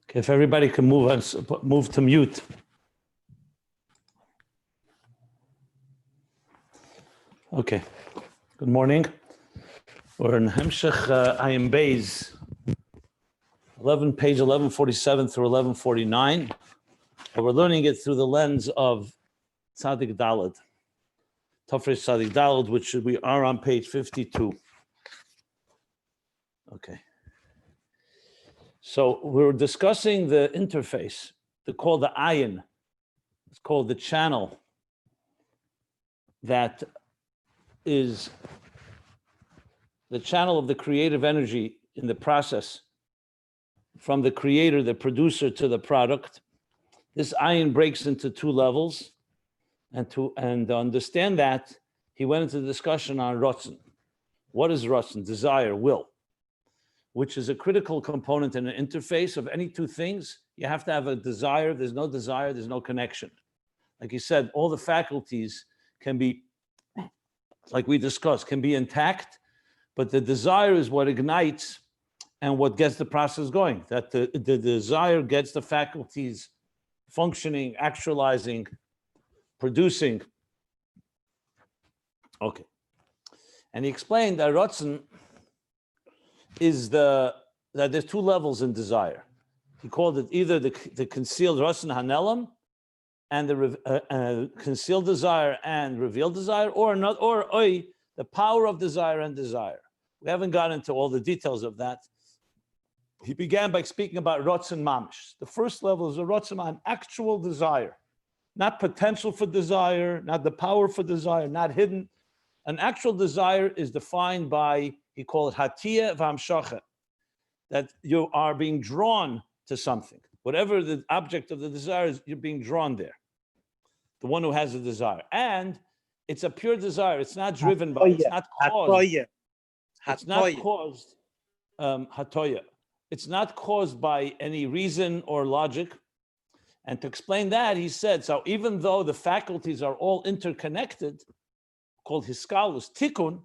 Okay, if everybody can move to mute. Okay, good morning. We're in Hemshech Ayin Beis, page 1147 through 1149. But we're learning it through the lens of Tzadik Daled, Tafresh Tzadik Daled, which we are on page 52. Okay. So we're discussing the interface, called the Ayin. It's called the channel that is the channel of the creative energy in the process from the creator, the producer, to the product. This Ayin breaks into two levels, and to understand that, he went into the discussion on Ratzon. What is Ratzon? Desire, will, which is a critical component in an interface of any two things. You have to have a desire. There's no desire, there's no connection. Like you said, all the faculties can be, like we discussed, can be intact, but the desire is what ignites and what gets the process going. That the desire gets the faculties functioning, actualizing, producing. Okay. And he explained that Ratzon is that there's two levels in desire. He called it either the concealed Ratzon Hanelam and the concealed desire and revealed desire, or the power of desire and desire. We haven't got into all the details of that. He began by speaking about Ratzon Mamish. The first level is a Ratzon on actual desire, not potential for desire, not the power for desire, not hidden. An actual desire is defined by, he called it Hatiyah v'hamshacha, that you are being drawn to something. Whatever the object of the desire is, you're being drawn there. The one who has a desire. And it's a pure desire. It's not driven by, it's not caused. It's not caused, hatoya. It's not caused by any reason or logic. And to explain that, he said, so even though the faculties are all interconnected, called hiskalus, tikkun,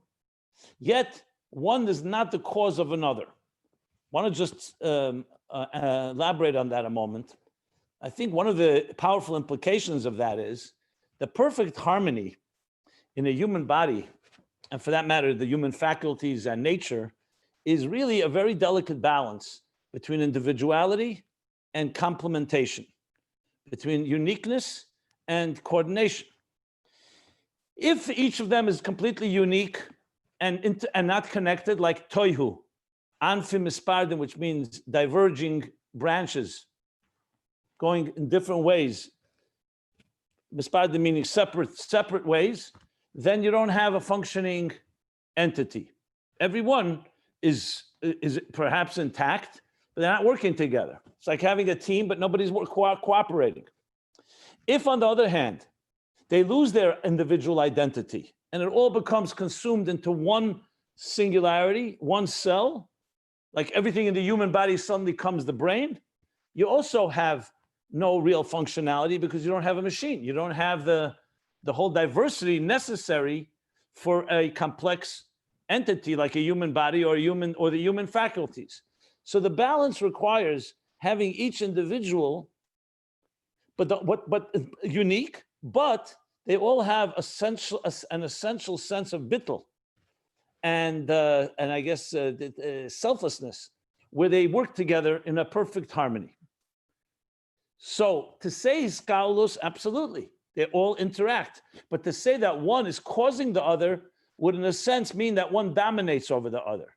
yet one is not the cause of another. I want to just elaborate on that a moment. I think one of the powerful implications of that is the perfect harmony in a human body, and for that matter, the human faculties and nature, is really a very delicate balance between individuality and complementation, between uniqueness and coordination. If each of them is completely unique and not connected, like toihu, anfim ispardim, which means diverging branches, going in different ways, mispardim meaning separate ways, then you don't have a functioning entity. Everyone is perhaps intact, but they're not working together. It's like having a team, but nobody's cooperating. If, on the other hand, they lose their individual identity and it all becomes consumed into one singularity, one cell, like everything in the human body suddenly becomes the brain, you also have no real functionality because you don't have a machine. You don't have the whole diversity necessary for a complex entity like a human body or the human faculties. So the balance requires having each individual, but unique, but they all have an essential sense of bittul and I guess selflessness, where they work together in a perfect harmony. So to say hiskalus, absolutely, they all interact. But to say that one is causing the other would, in a sense, mean that one dominates over the other,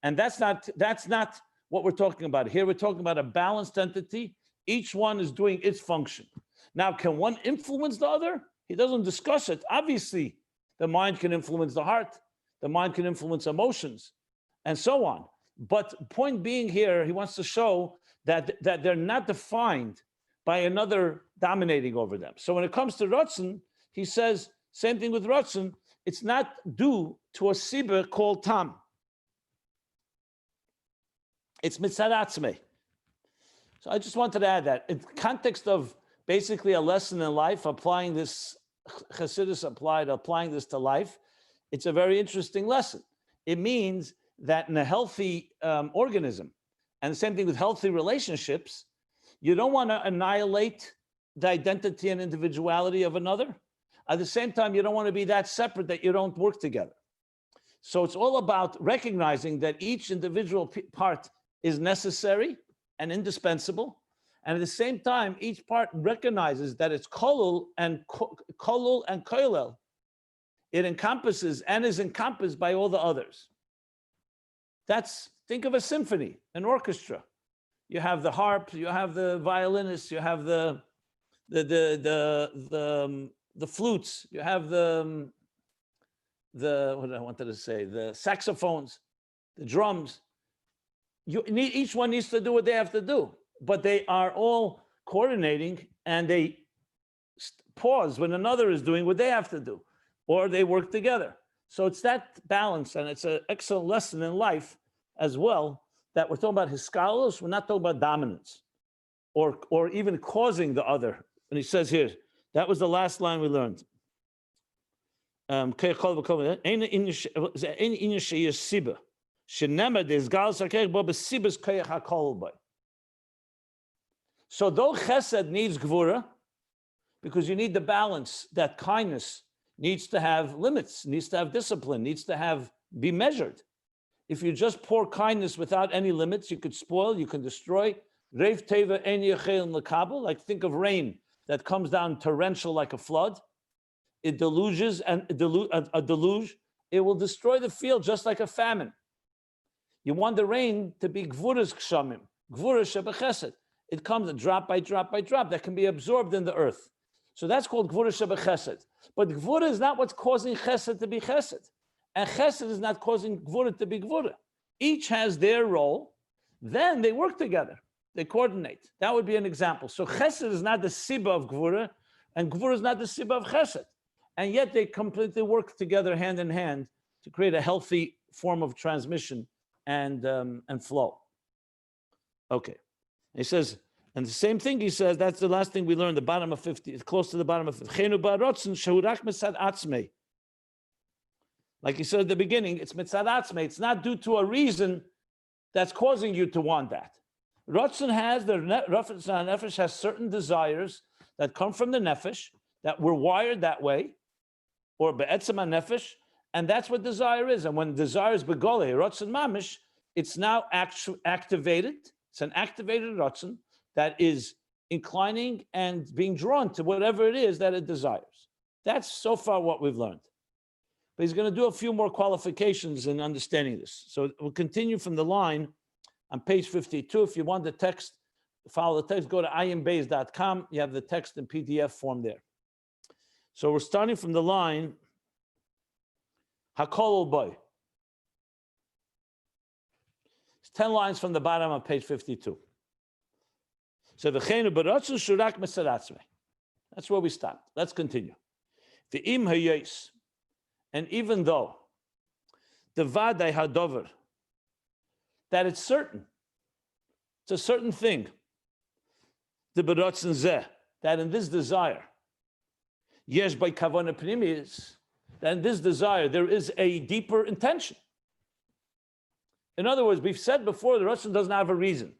and that's not what we're talking about here. We're talking about a balanced entity. Each one is doing its function. Now, can one influence the other? He doesn't discuss it. Obviously, the mind can influence the heart. The mind can influence emotions, and so on. But point being here, he wants to show that they're not defined by another dominating over them. So when it comes to Ratzon, he says, same thing with Ratzon, it's not due to a sibah called tam. It's mitzad atzmei. So I just wanted to add that in context of basically a lesson in life, applying this, Chassidus applying this to life, it's a very interesting lesson. It means that in a healthy organism, and the same thing with healthy relationships, You don't want to annihilate the identity and individuality of another. At the same time, you don't want to be that separate that you don't work together. So it's all about recognizing that each individual part is necessary and indispensable. And at the same time, each part recognizes that it's kolul and koilel. It encompasses and is encompassed by all the others. Think of a symphony, an orchestra. You have the harp, you have the violinist, you have the flutes, you have the what I wanted to say, the saxophones, the drums. Each one needs to do what they have to do, but they are all coordinating and they pause when another is doing what they have to do, or they work together. So it's that balance, and it's an excellent lesson in life as well, that we're talking about hiskalos, we're not talking about dominance or even causing the other. And he says here, that was the last line we learned. So though chesed needs gvura, because you need the balance, that kindness needs to have limits, needs to have discipline, needs to be measured. If you just pour kindness without any limits, you could spoil, you can destroy. Reif teva ein yechel lekabel, like think of rain that comes down torrential like a flood. It deluges, and a deluge, it will destroy the field just like a famine. You want the rain to be gvuras kshamim, gvuras shebechesed. It comes drop by drop by drop that can be absorbed in the earth. So that's called gvuras shebechesed. But gvura is not what's causing chesed to be chesed. And chesed is not causing gvura to be gvura. Each has their role. Then they work together. They coordinate. That would be an example. So chesed is not the sibba of gvura, and gvura is not the sibba of chesed. And yet they completely work together hand in hand to create a healthy form of transmission and flow. Okay. He says, and the same thing he says, that's the last thing we learned, the bottom of 50, it's close to the bottom of 50. Like he said at the beginning, it's mitzad atzmei. It's not due to a reason that's causing you to want that. Rotzen has, the nefesh has certain desires that come from the nefesh, that we're wired that way, or be'etzem nefesh, and that's what desire is. And when desire is begole, rotzen mamish, it's now activated. It's an activated rotzen that is inclining and being drawn to whatever it is that it desires. That's so far what we've learned. But he's going to do a few more qualifications in understanding this. So we'll continue from the line on page 52. If you want the text, follow the text, go to ayinbeis.com. You have the text in PDF form there. So we're starting from the line, Hakol boy. It's 10 lines from the bottom of page 52. So v'cheinu b'rotzen shurak mesaratzmei. That's where we stopped. Let's continue. V'im hayos. And even though the vadai hadover, that it's certain, it's a certain thing, the berotzen zeh, that in this desire, yesh by kavana pnimis, that in this desire there is a deeper intention. In other words, we've said before, the rotzen doesn't have a reason.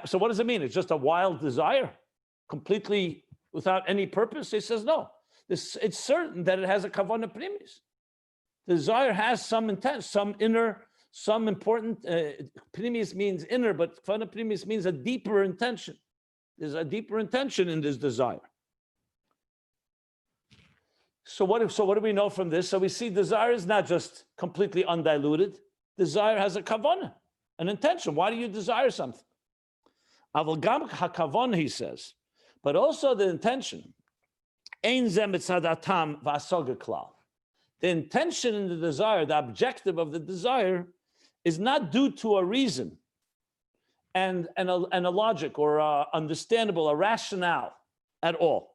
So what does it mean? It's just a wild desire, completely without any purpose? He says no. It's certain that it has a kavana primis. The desire has some intent, some inner, some important. Primis means inner, but kavana primis means a deeper intention. There's a deeper intention in this desire. So what do we know from this? So we see desire is not just completely undiluted. Desire has a kavana, an intention. Why do you desire something? Aval gam hakavana, he says, but also the intention. The intention in the desire, the objective of the desire, is not due to a reason and a logic or a understandable, a rationale at all.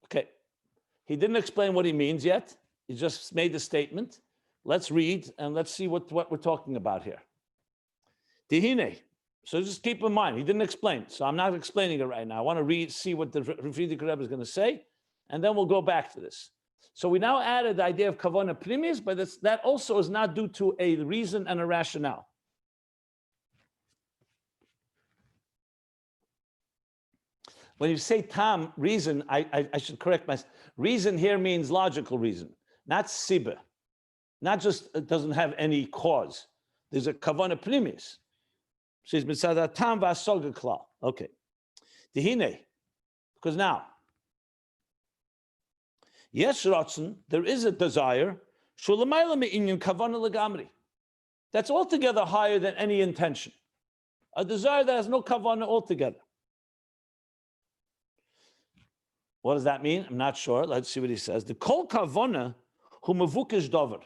Okay, he didn't explain what he means yet. He just made the statement. Let's read and let's see what we're talking about here. Tihine. So just keep in mind, he didn't explain. So I'm not explaining it right now. I want to see what the Frierdiker Rebbe is going to say, and then we'll go back to this. So we now added the idea of kavana primis, but that also is not due to a reason and a rationale. When you say tam, reason, I should correct myself. Reason here means logical reason, not siba. Not just it doesn't have any cause. There's a kavana primis. She's mitzad tam v'asoga klal. Okay. Dihine, because now, yes, Ratzon, there is a desire. Shulamayla me'inyan kavana legamri. That's altogether higher than any intention. A desire that has no kavana altogether. What does that mean? I'm not sure. Let's see what he says. The kol kavana hu mevukish dover.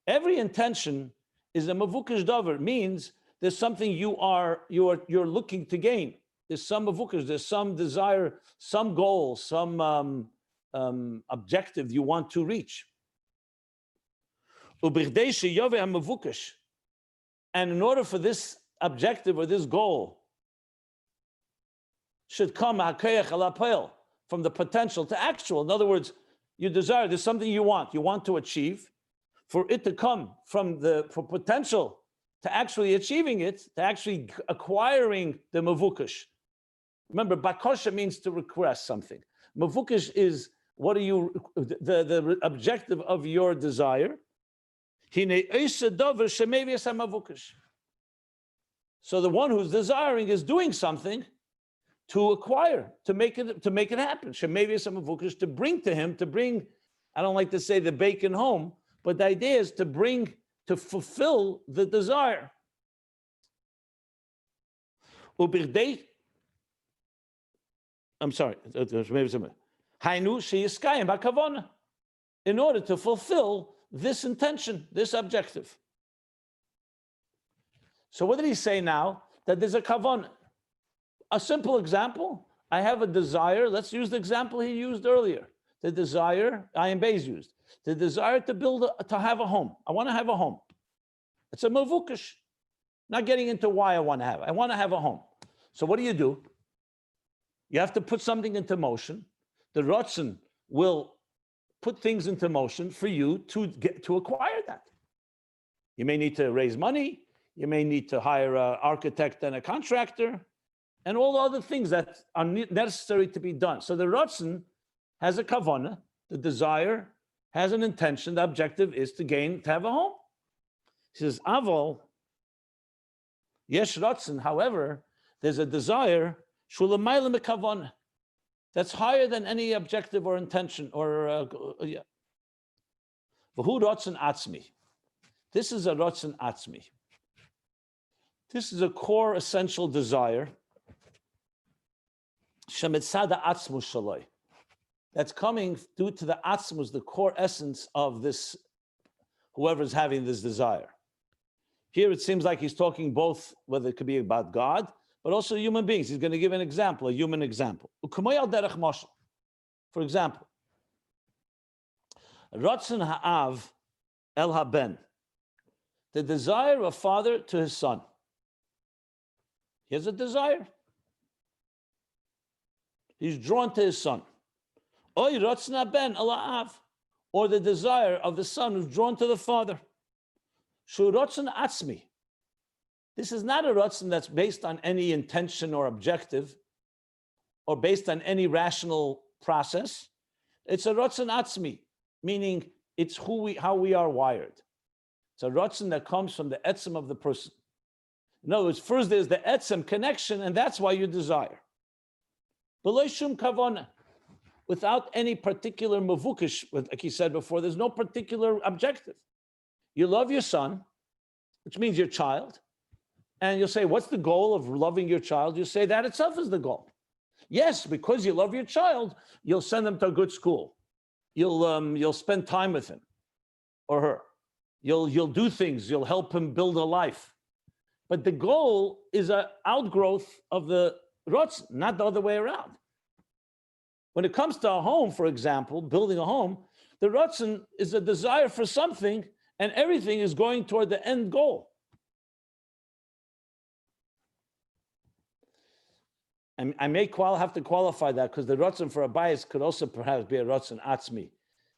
Every intention is a mevukish dover. Means there's something you're looking to gain. There's some mevukish. There's some desire, some goal, some objective you want to reach. And in order for this objective or this goal should come from the potential to actual. In other words, you desire, there's something you want to achieve. For it to come from for potential to actually achieving it, to actually acquiring the mavukash. Remember, bakosha means to request something. Mavukash is what are you the objective of your desire. So the one who's desiring is doing something to acquire, to make it happen. To bring to him, I don't like to say the bacon home, but the idea is to fulfill the desire. I'm sorry. In order to fulfill this intention, this objective. So what did he say now? That there's a kavanah. A simple example, I have a desire. Let's use the example he used earlier. The desire, Ayin Beis used. The desire to have a home. I want to have a home. It's a mavukish. Not getting into why I want to have it. I want to have a home. So what do? You have to put something into motion. The Ratzon will put things into motion for you to acquire that. You may need to raise money. You may need to hire an architect and a contractor, and all the other things that are necessary to be done. So the Ratzon has a kavanah, the desire has an intention, the objective is to have a home. He says, Avol, yesh Ratzon, however, there's a desire, shulamayla mekavanah, that's higher than any objective or intention or, yeah. V'hu Ratzon atzmi. This is a Ratzon atzmi. This is a core essential desire. Shemitzada atzmus shaloi. That's coming due to the atzmus, the core essence of this, whoever's having this desire. Here it seems like he's talking both, whether it could be about God, but also human beings. He's going to give an example, a human example. For example, Ratzon ha'av el haben, the desire of a father to his son. He has a desire. He's drawn to his son. Oy Ratzon haben el ha'av, or the desire of the son who's drawn to the father. Shu Ratzon atzmi. This is not a Ratzon that's based on any intention or objective, or based on any rational process. It's a Ratzon atzmi, meaning it's how we are wired. It's a Ratzon that comes from the etzem of the person. In other words, first there's the etzem connection, and that's why you desire. B'lo shum kavana, without any particular mavukish, like he said before, there's no particular objective. You love your son, which means your child, and you'll say, what's the goal of loving your child? You say that itself is the goal. Yes, because you love your child, you'll send them to a good school. You'll spend time with him or her. You'll do things. You'll help him build a life. But the goal is an outgrowth of the Ratzon, not the other way around. When it comes to a home, for example, building a home, the Ratzon is a desire for something, and everything is going toward the end goal. And I may have to qualify that, because the Ratzon for a bias could also perhaps be a Ratzon atzmi,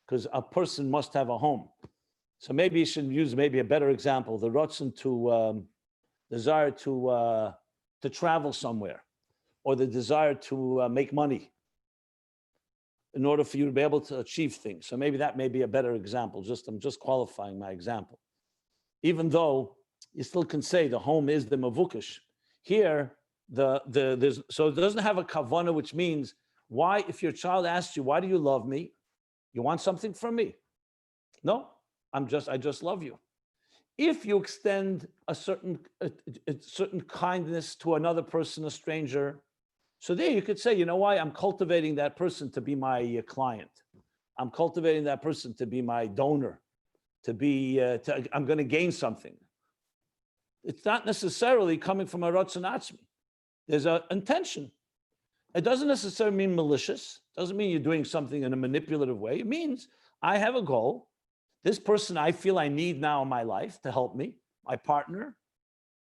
because a person must have a home. So maybe you should use maybe a better example, the Ratzon to desire to travel somewhere, or the desire to make money in order for you to be able to achieve things. So maybe that may be a better example. I'm just qualifying my example. Even though you still can say the home is the mavukish. Here, so it doesn't have a kavana, which means why, if your child asks you, why do you love me? You want something from me? No, I just love you. If you extend a certain kindness to another person, a stranger, so there you could say, you know why? I'm cultivating that person to be my client. I'm cultivating that person to be my donor, I'm going to gain something. It's not necessarily coming from a ratzon atzmi. There's an intention. It doesn't necessarily mean malicious. It doesn't mean you're doing something in a manipulative way. It means I have a goal. This person I feel I need now in my life to help me, my partner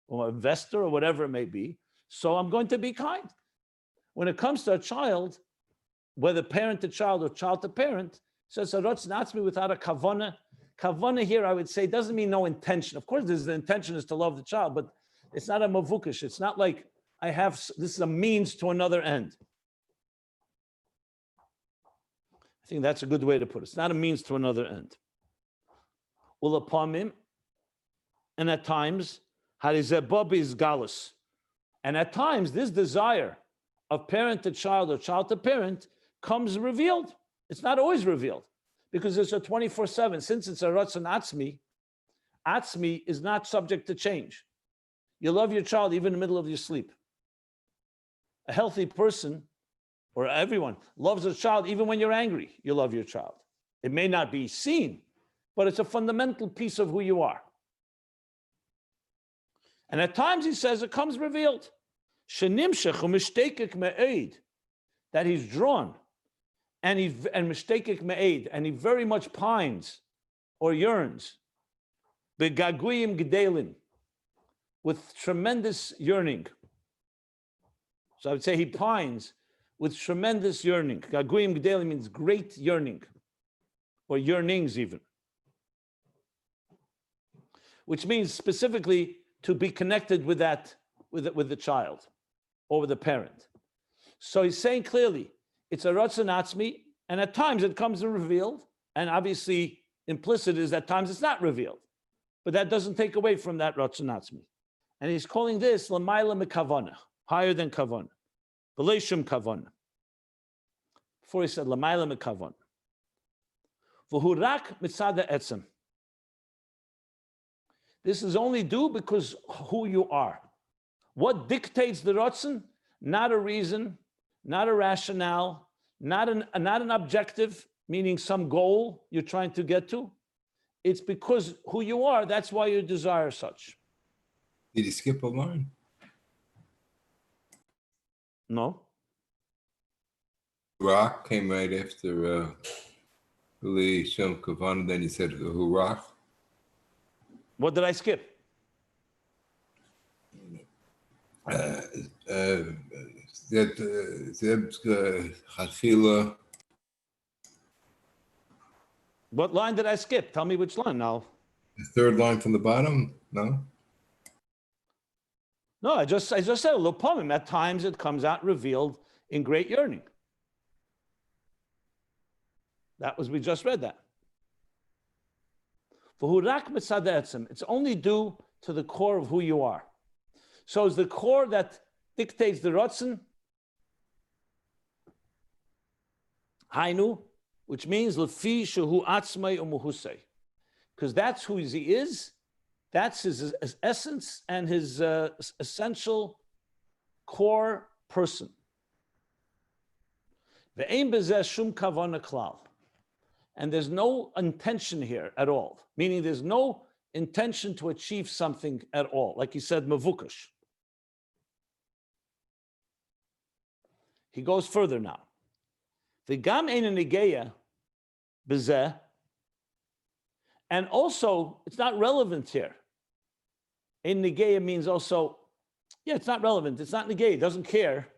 or investor or whatever it may be. So I'm going to be kind. When it comes to a child, whether parent to child or child to parent, so it's a ratzon atzmi without a kavana. Kavana here, I would say, doesn't mean no intention. Of course, the intention is to love the child, but it's not a mavukish. It's not like this is a means to another end. I think that's a good way to put it. It's not a means to another end. Ulapamim, and at times, harizebobi is galus. And at times, this desire of parent to child or child to parent comes revealed. It's not always revealed because it's a 24/7. Since it's a ratzon atzmi, atzmi is not subject to change. You love your child even in the middle of your sleep. A healthy person, or everyone, loves a child even when you're angry. You love your child. It may not be seen, but it's a fundamental piece of who you are. And at times, he says, it comes revealed. That he's drawn, and mishtekek me'ed, and he very much pines or yearns, begaguyim gdelin, with tremendous yearning. So I would say he pines with tremendous yearning. Gaguyim gdelin means great yearning, or yearnings even, which means specifically to be connected with the child or with the parent. So he's saying clearly, it's a ratzon atzmi, and at times it comes revealed, and obviously implicit is at times it's not revealed, but that doesn't take away from that ratzon atzmi. And he's calling this lamayla mikavana, higher than kavana, beleshum kavana. Before he said lamayla mikavana, v'hurak mitzada etzem. This is only due because who you are. What dictates the ratzon? Not a reason, not a rationale, not an objective, meaning some goal you're trying to get to. It's because who you are, that's why you desire such. Did he skip a line? No. Rock came right after Lee Shem Kavan, then he said Hurak. What did I skip? What line did I skip? Tell me which line now. The third line from the bottom? No? No, I just said lopamim. At times it comes out revealed in great yearning. We just read that. It's only due to the core of who you are. So it's the core that dictates the ratzon. Hainu, which means lefi shehu atzmai umuhusei, because that's who he is. That's his essence and his essential core person. Ve'ein bezeh shum kavana klal. And there's no intention here at all, meaning there's no intention to achieve something at all. Like he said, mavukash. He goes further now. V'gam ein negeya bezeh. And also, it's not relevant here. Ein negeya means also, it's not relevant. It's not negeya. It doesn't care.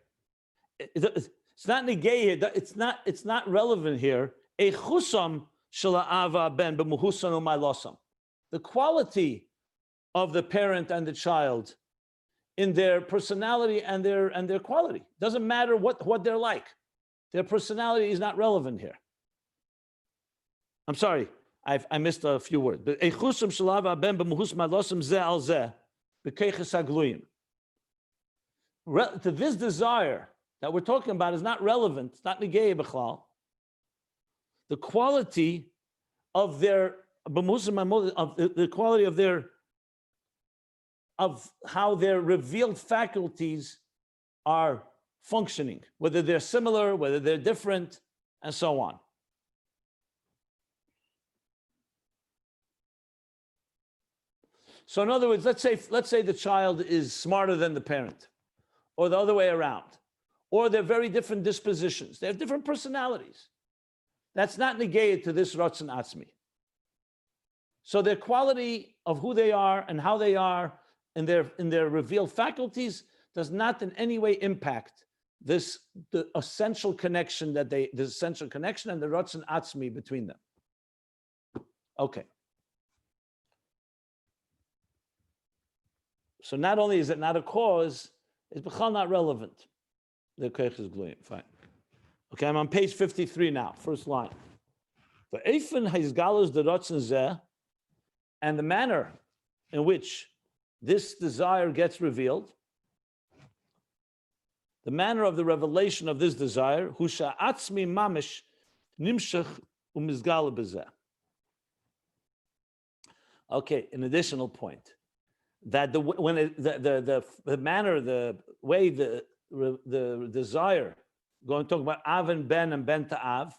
It's not negeya. It's not relevant here. The quality of the parent and the child in their personality and their quality. Doesn't matter what they're like. Their personality is not relevant here. I'm sorry, I missed a few words. But to this desire that we're talking about is not relevant. It's not negei b'chlal. The quality of their of the quality of how their revealed faculties are functioning, whether they're similar, whether they're different, and so on. So in other words, let's say the child is smarter than the parent, or the other way around, or they're very different dispositions. They have different personalities. That's not negated to this Ratzon Atzmi. So their quality of who they are and how they are in their revealed faculties does not in any way impact the essential connection and the Ratzon Atzmi between them. Okay. So not only is it not a cause, it's b'chal not relevant. The koich is gluyim. Fine. Okay, I'm on page 53 now, first line. The eifin haizgalus the ratzon zeh, and the manner in which this desire gets revealed, the manner of the revelation of this desire, husha atzmi mamish nimshach umizgal bezeh. Okay, an additional point. That the manner, the way the desire, going to talk about Av and Ben to Av,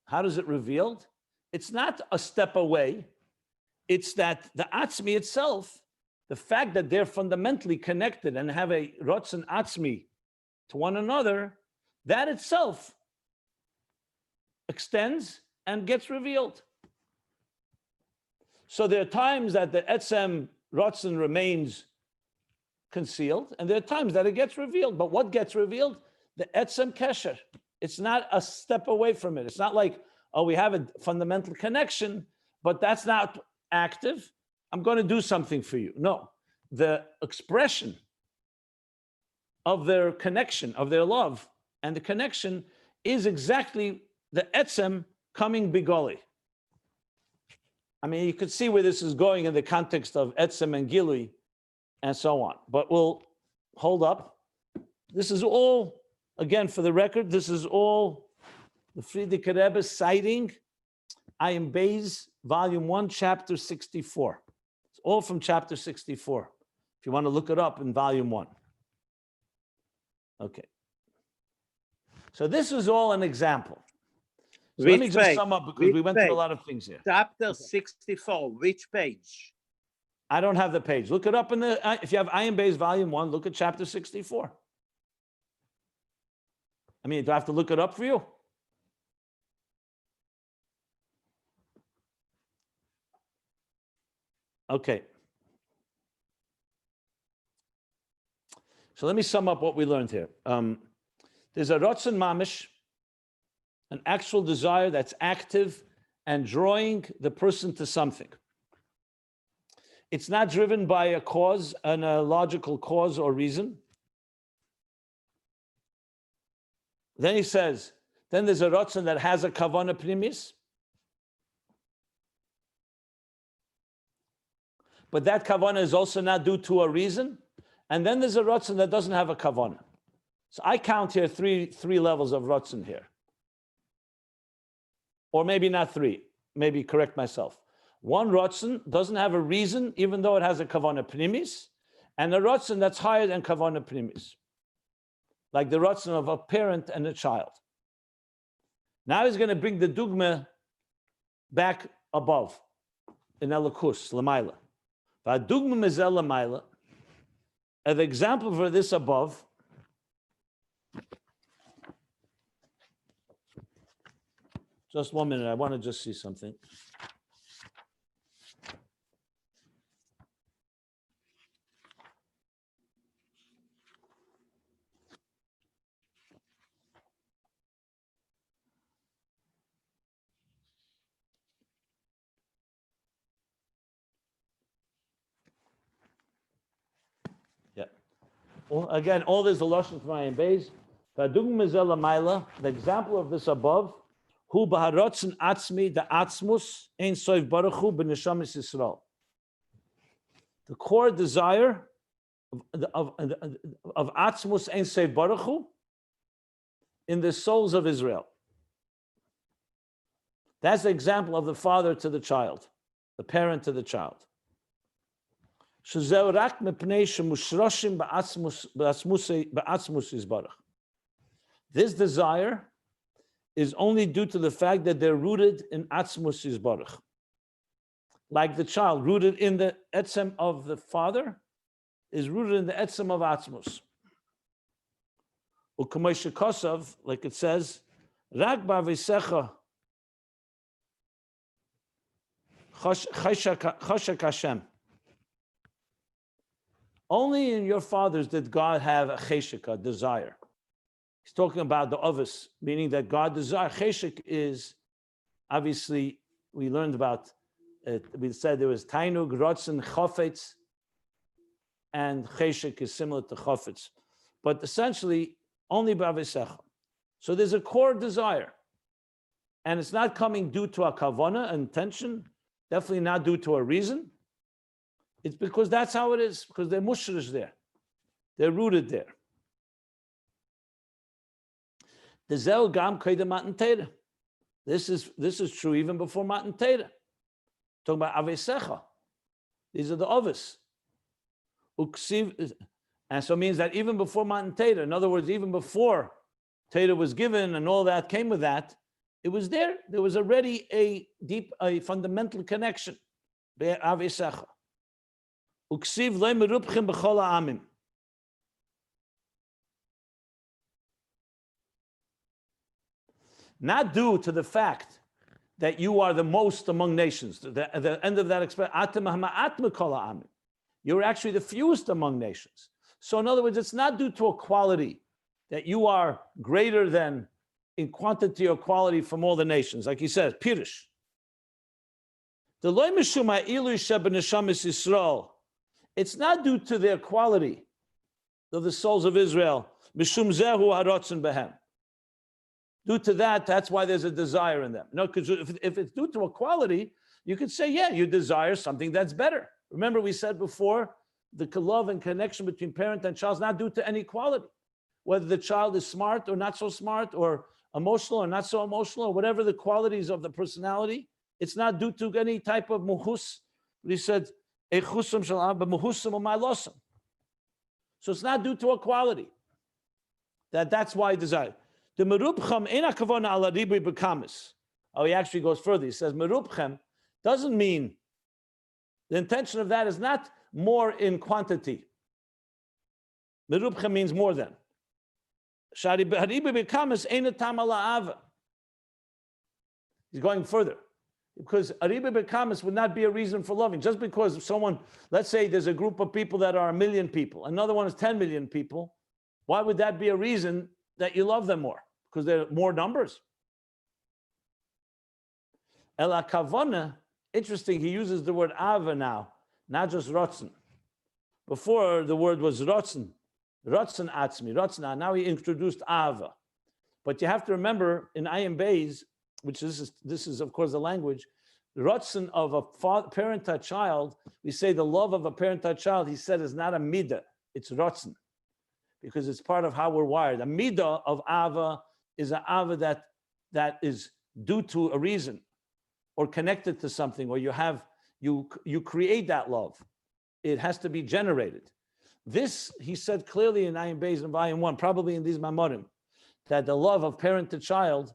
how does it revealed? It's not a step away. It's that the Atzmi itself, the fact that they're fundamentally connected and have a Ratzon Atzmi to one another, that itself extends and gets revealed. So there are times that the Etzem Ratzon remains concealed, and there are times that it gets revealed. But what gets revealed? The Etzem Kesher. It's not a step away from it. It's not like, oh, we have a fundamental connection, but that's not active. I'm going to do something for you. No, the expression of their connection, of their love, and the connection is exactly the Etzem coming Bigoli. I mean, you could see where this is going in the context of Etzem and Gilui and so on. But we'll hold up. This is all, again, for the record, this is all the Frierdiker Rebbe citing Ayin Beis, volume 1, chapter 64. It's all from chapter 64. If you want to look it up in volume 1. Okay. So this was all an example. So let me just sum up because we went through a lot of things here. Chapter 64, which page? I don't have the page. Look it up in the, if you have Ayin Beis volume 1, look at chapter 64. I mean, do I have to look it up for you? Okay. So let me sum up what we learned here. There's a Ratzon Mamish, an actual desire that's active and drawing the person to something. It's not driven by a cause, and a logical cause or reason. Then he says, then there's a Ratzon that has a Kavana Primis. But that Kavana is also not due to a reason. And then there's a Ratzon that doesn't have a Kavana. So I count here three levels of Ratzon here. Or maybe not three, maybe correct myself. One Ratzon doesn't have a reason, even though it has a Kavana Primis, and a Ratzon that's higher than Kavana Primis, like the Ratzon of a parent and a child. Now he's going to bring the Dugma back above, in Elikus, Lamaila. Dugma Mizel Lamaila, an example for this above, just 1 minute, I want to just see something. Again, all this is a lashon from Ayin Beis. The example of this above, hu b'harotzen atzmi the atzmus ein soif baruch hu b'neshamis Yisrael. The core desire of atzmus ein soif baruch hu in the souls of Israel. That's the example of the father to the child, the parent to the child. This desire is only due to the fact that they're rooted in Atzmus Yisbarach. Like the child rooted in the etzem of the father is rooted in the etzem of Atzmus. U'kamei shekosov, like it says, Rak ba'avisecha chashak Hashem. Only in your fathers did God have a cheshek, a desire. He's talking about the ovis, meaning that God desires. Cheshek is, obviously, we learned about it. We said there was tainug, rotzen, chofetz, and cheshek is similar to chofetz. But essentially, only b'avisecha. So there's a core desire. And it's not coming due to a kavana, intention, definitely not due to a reason. It's because that's how it is, because they're mushrish there. They're rooted there. The zel gam kaida matan Torah. This is true even before matan Torah. Talking about avesecha. These are the ovis. Uksiv, and so it means that even before matan Torah, in other words, even before Torah was given and all that came with that, it was there. There was already a deep, a fundamental connection. Avesecha. Uksiv le merubchim b'chol ha'amim. Not due to the fact that you are the most among nations. The end of that expression, you're actually the fewest among nations. So in other words, it's not due to a quality that you are greater than in quantity or quality from all the nations. Like he says, Pirish. The loy mishuma ilu shebeneshamis Yisrael. It's not due to their quality of the souls of Israel. Mishum zehu harotzen behem. Due to that, that's why there's a desire in them. No, because if it's due to a quality, you could say, yeah, you desire something that's better. Remember, we said before, the love and connection between parent and child is not due to any quality. Whether the child is smart or not so smart, or emotional or not so emotional, or whatever the qualities of the personality, it's not due to any type of muhus. He said, so it's not due to a quality. That's why I desire. The merubchem ena kavana ala ribui bekamis. Oh, he actually goes further. He says merubchem doesn't mean, the intention of that is not more in quantity. Merubchem means more than. Shari ribui bekamis ena tam ala ava. He's going further. Because Ariba Bekamis would not be a reason for loving. Just because someone, let's say there's a group of people that are 1 million people, another one is 10 million people, why would that be a reason that you love them more? Because there are more numbers. Ela kavana, interesting, he uses the word ava now, not just rotzen. Before the word was rotzen atzmi, rotzen, now he introduced ava. But you have to remember in Ayin Beis, which this is of course the language, the rotzen of a parent to child, we say the love of a parent to child, he said, is not a midah, it's rotzen, because it's part of how we're wired. A midah of ava is an ava that is due to a reason, or connected to something, or you create that love. It has to be generated. This, he said clearly in Ayin Beis in volume 1, probably in these Mamorim, that the love of parent to child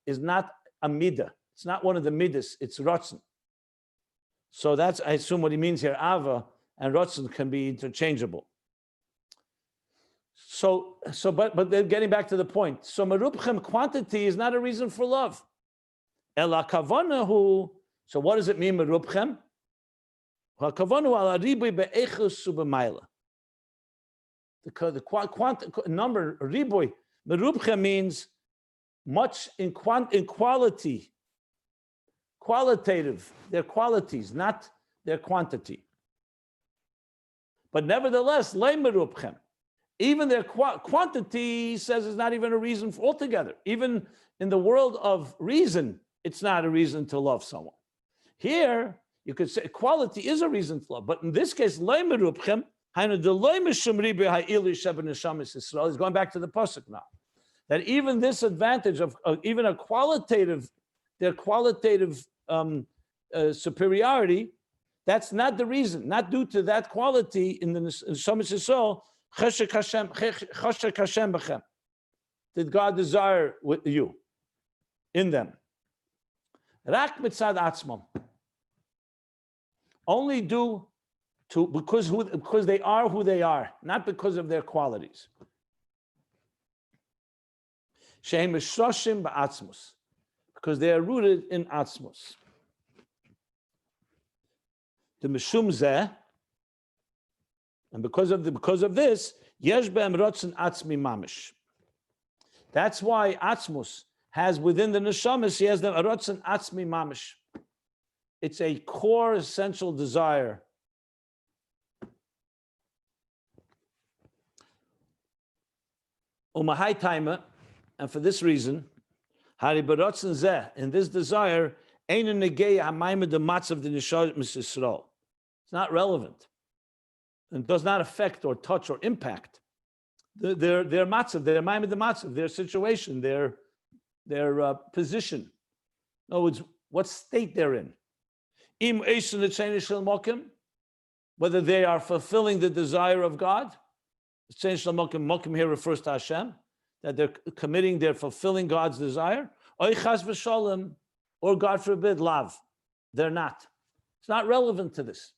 is not a midah. It's not one of the midas, it's rotzen. So that's, I assume, what he means here. Ava and rotzen can be interchangeable. But then getting back to the point. So merubchem, quantity is not a reason for love. Ela kavanahu. So what does it mean, merubchem? Kavanahu ala ribui be'echus u'b'mayla. The number ribui. Merubchem means much in quality, qualitative, their qualities, not their quantity. But nevertheless, lay merubchem. Even their quantity, he says, is not even a reason for altogether. Even in the world of reason, it's not a reason to love someone. Here, you could say quality is a reason to love, but in this case, he's going back to the pasuk now. That even this advantage of even a qualitative, their qualitative superiority, that's not the reason, not due to that quality in the Neshamas Yisrael. Did God desire with you, in them? Rak mitzad atzmam. Only due to because they are who they are, not because of their qualities. Shehem mishoshim ba'atzmus, because they are rooted in atzmus. The mishum zeh, and because of this, yesh be'em rotzen atzmi mamish. That's why atzmus has within the neshamas, he has the rotzen atzmi mamish. It's a core essential desire. Umahai timer, and for this reason, hari berotzen zeh, in this desire, ein negei hamayim the matz of the neshamas Yisrael. It's not relevant, and does not affect or touch or impact their matzav, their ma'amid the matzav, their situation, their position. In other words, what state they're in. Im eishon l'tzein shel mokim, whether they are fulfilling the desire of God. Tzein shel mokim, mokim here refers to Hashem, that they're fulfilling God's desire. Oy chas v'sholem, or God forbid, lav. They're not. It's not relevant to this.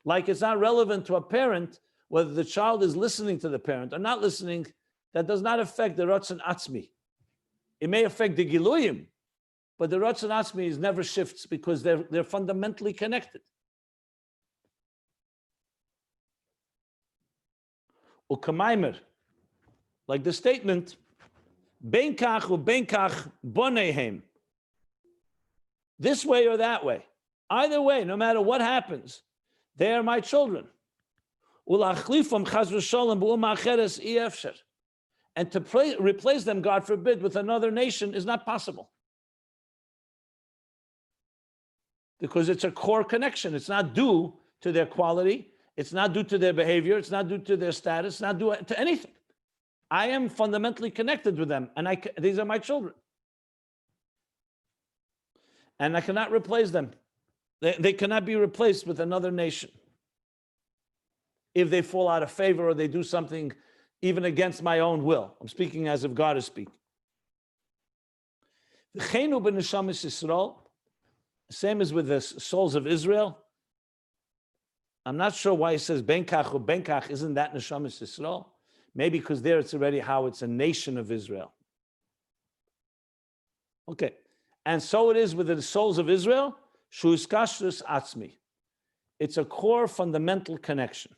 Like it's not relevant to a parent whether the child is listening to the parent or not listening. That does not affect the Ratzon Atzmi. It may affect the Giluyim, but the Ratzon Atzmi is never shifts because they're fundamentally connected. Ukamaimer, like the statement, Ben kach u ben kach bonehem. This way or that way. Either way, no matter what happens, they are my children. And to replace them, God forbid, with another nation is not possible. Because it's a core connection. It's not due to their quality. It's not due to their behavior. It's not due to their status. It's not due to anything. I am fundamentally connected with them, and these are my children. And I cannot replace them. They cannot be replaced with another nation. If they fall out of favor or they do something even against my own will. I'm speaking as if God is speaking. The Chenu b'neshamas Yisrael, same as with the souls of Israel. I'm not sure why he says Benkach or Benkach, isn't that neshamas Yisrael? Maybe because there it's already how it's a nation of Israel. Okay. And so it is with the souls of Israel. Shu's kashrus atzmi. It's a core fundamental connection.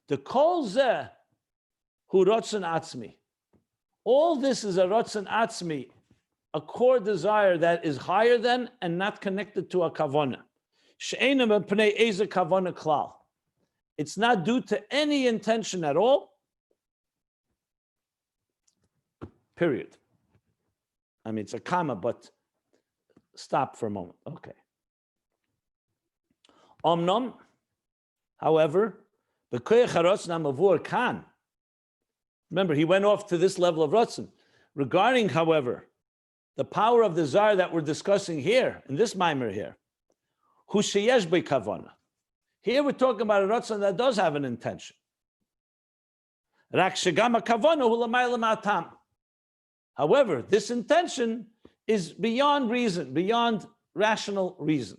The kol zeh hu rotzen atzmi. All this is a rotzen atzmi, a core desire that is higher than and not connected to a kavana. She'eina b'pnei eze kavana klal. It's not due to any intention at all. Period. I mean, it's a comma, but stop for a moment. Okay. Omnom, however, remember, he went off to this level of rotzen. Regarding, however, the power of desire that we're discussing here, in this mimer here, hu sheyesh be'kavana. Here we're talking about a rotzen that does have an intention. Rak shegam kavana hu l'mayla ma'atam. However, this intention is beyond reason, beyond rational reason.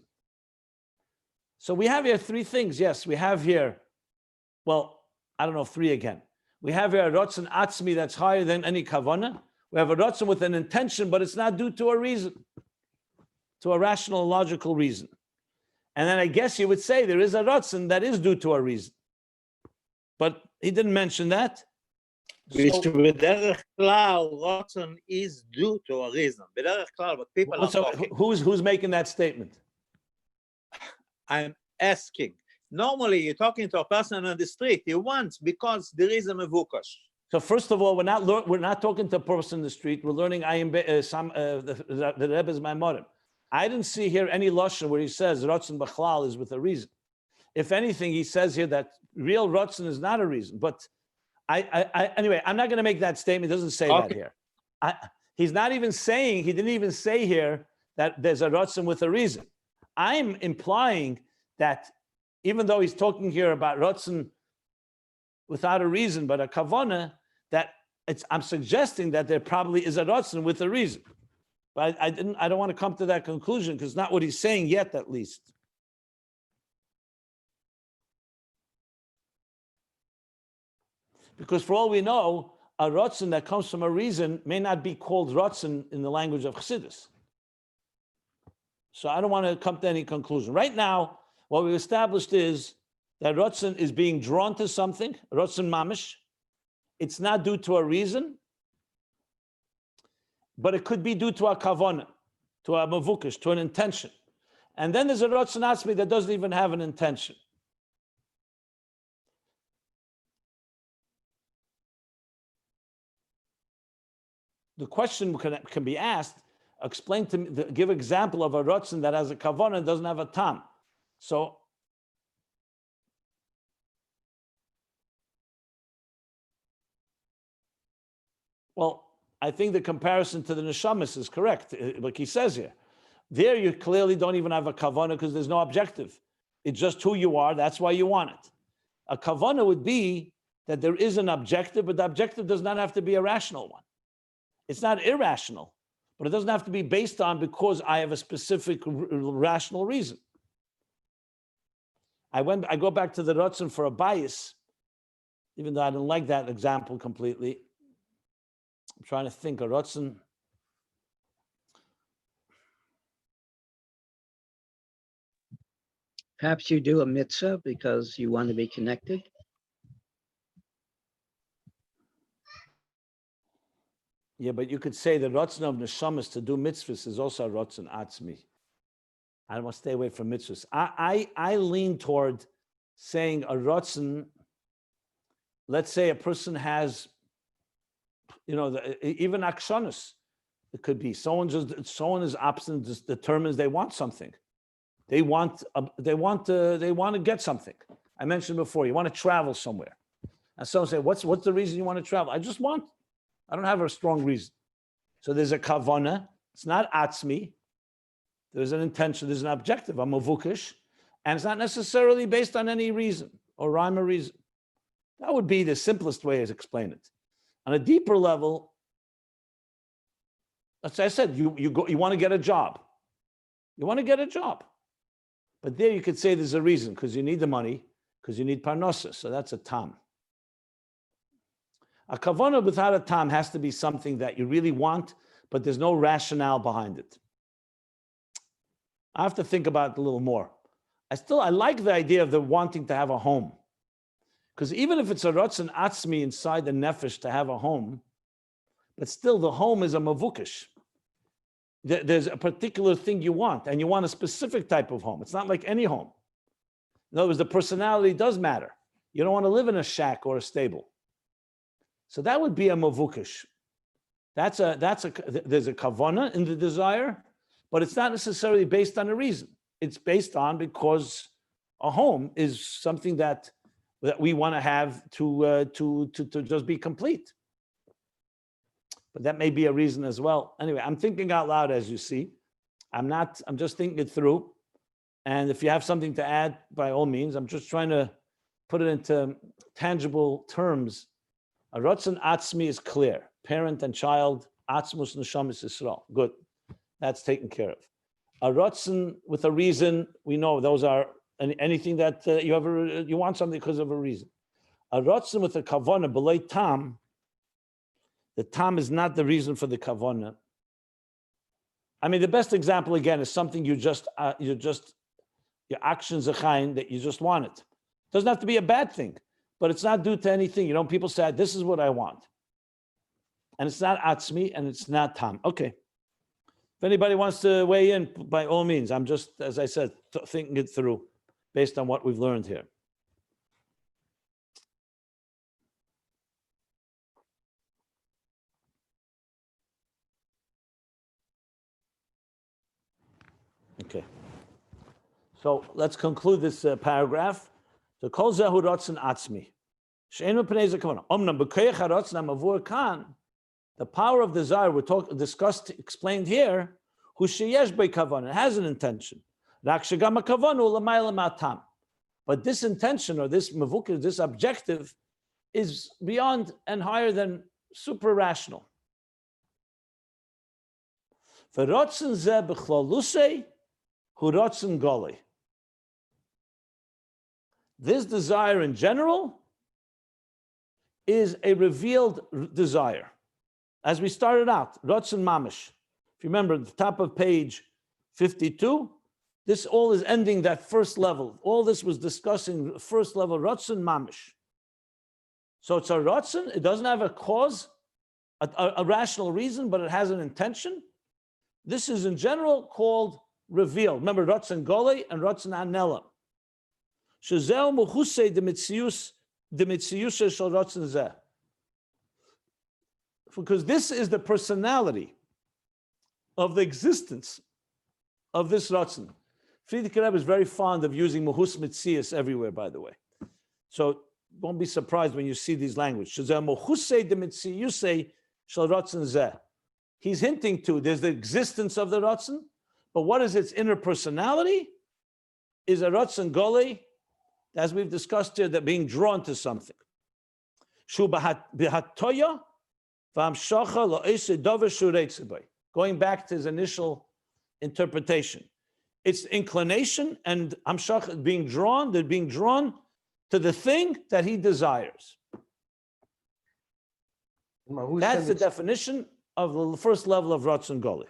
So we have here three things. Yes, we have here, well, I don't know, three again. We have here a rotzen atzmi that's higher than any kavana. We have a rotzen with an intention, but it's not due to a reason, to a rational, logical reason. And then I guess you would say there is a rotzen that is due to a reason. But he didn't mention that. Which b'derech klal, rotzen is due to a reason. B'derech klal, but people are So talking. who's making that statement? I'm asking, Normally, you're talking to a person on the street. He wants because there is a mevukash. So first of all, we're not talking to a person in the street. We're learning Ayin Beis, the Rebbe's Maimorim. I didn't see here any lashon where he says rotzen b'chlal is with a reason. If anything, he says here that real rotzen is not a reason. But anyway, I'm not going to make that statement. It doesn't say that here. He's not even saying, he didn't even say here that there's a rotzen with a reason. I'm implying that even though he's talking here about rotzen without a reason, but a kavana, that I'm suggesting that there probably is a rotzen with a reason. But I don't want to come to that conclusion because it's not what he's saying yet, at least. Because for all we know, a rotzen that comes from a reason may not be called rotzen in the language of Chassidus. So I don't want to come to any conclusion. Right now, what we've established is that rotzen is being drawn to something, rotzen mamish. It's not due to a reason, but it could be due to a kavana, to a mavukish, to an intention. And then there's a rotzen atzmi that doesn't even have an intention. The question can be asked, explain to me, give example of a rotzen that has a kavana and doesn't have a tam. So, well, I think the comparison to the neshamis is correct, like he says here. There you clearly don't even have a kavana because there's no objective. It's just who you are, that's why you want it. A kavana would be that there is an objective, but the objective does not have to be a rational one. It's not irrational, but it doesn't have to be based on because I have a specific rational reason. I go back to the rotzen for a bias, even though I didn't like that example completely. I'm trying to think, a rotzen. Perhaps you do a mitzvah because you want to be connected. Yeah, but you could say the rotzen of neshamas to do mitzvahs is also a rotzen atzmi. I want to stay away from mitzvahs. I lean toward saying a rotzen. Let's say a person has, even akshanas. It could be someone is absent, just determines they want something. They want to get something. I mentioned before, you want to travel somewhere, and someone say, "What's the reason you want to travel?" I just want. I don't have a strong reason. So there's a kavana. It's not atzmi. There's an intention. There's an objective. I'm a vukish, and it's not necessarily based on any reason or rhyme or reason. That would be the simplest way to explain it. On a deeper level, as I said, you want to get a job. You want to get a job. But there you could say there's a reason, because you need the money, because you need parnosa. So that's a tam. A kavana without a tam has to be something that you really want, but there's no rationale behind it. I have to think about it a little more. I like the idea of the wanting to have a home. Because even if it's a rotzen atzmi inside the nefesh to have a home, but still the home is a mavukish. There's a particular thing you want, and you want a specific type of home. It's not like any home. In other words, the personality does matter. You don't want to live in a shack or a stable. So that would be a mavukish. There's a kavana in the desire, but it's not necessarily based on a reason. It's based on because a home is something that we want to have to just be complete. But that may be a reason as well. Anyway, I'm thinking out loud, as you see. I'm just thinking it through. And if you have something to add, by all means, I'm just trying to put it into tangible terms. A rotzen atzmi is clear. Parent and child, atzmus neshamis Yisrael. Good. That's taken care of. A rotzen with a reason, we know those are anything that you want something because of a reason. A rotzen with a kavana, belay tam, the tam is not the reason for the kavana. I mean, the best example again is something your actions are kind that you just want it. Doesn't have to be a bad thing, but it's not due to anything. People say, this is what I want. And it's not atzmi and it's not tam. Okay. If anybody wants to weigh in, by all means, I'm just, as I said, thinking it through. based on what we've learned here. Okay. So let's conclude this paragraph. So kol zehu rotzen atzmi. She'enu pnei zekavana. Omnam b'koyach harotzen hamavur kan. The power of desire discussed, explained here. Hu sheyesh bei kavana. It has an intention. Rak shegam hakavanu l'mayla ma'atam. But this intention or this mavukah, this objective, is beyond and higher than super rational. V'rotzen zeh b'chlalusei hu rotzen goli. This desire in general is a revealed desire. As we started out, rotzen mamish. If you remember at the top of page 52, this all is ending that first level. All this was discussing first level, rotzen mamish. So it's a rotzen, it doesn't have a cause, a rational reason, but it has an intention. This is in general called revealed. Remember, rotzen goli and rotzen hanelam. Shezeu muchusei de mitzius shel rotzen zeh. Because this is the personality of the existence of this rotzen. Frierdiker Rebbe is very fond of using muhus mitzius everywhere, by the way. So don't be surprised when you see these language. Shezeu muchusei de mitzius shel rotzen zeh. He's hinting to there's the existence of the rotzen, but what is its inner personality? Is a rotzen goli, as we've discussed here, that being drawn to something. Going back to his initial interpretation. It's inclination and amshach being drawn, they're being drawn to the thing that he desires. That's the definition of the first level of Ratzon Goli.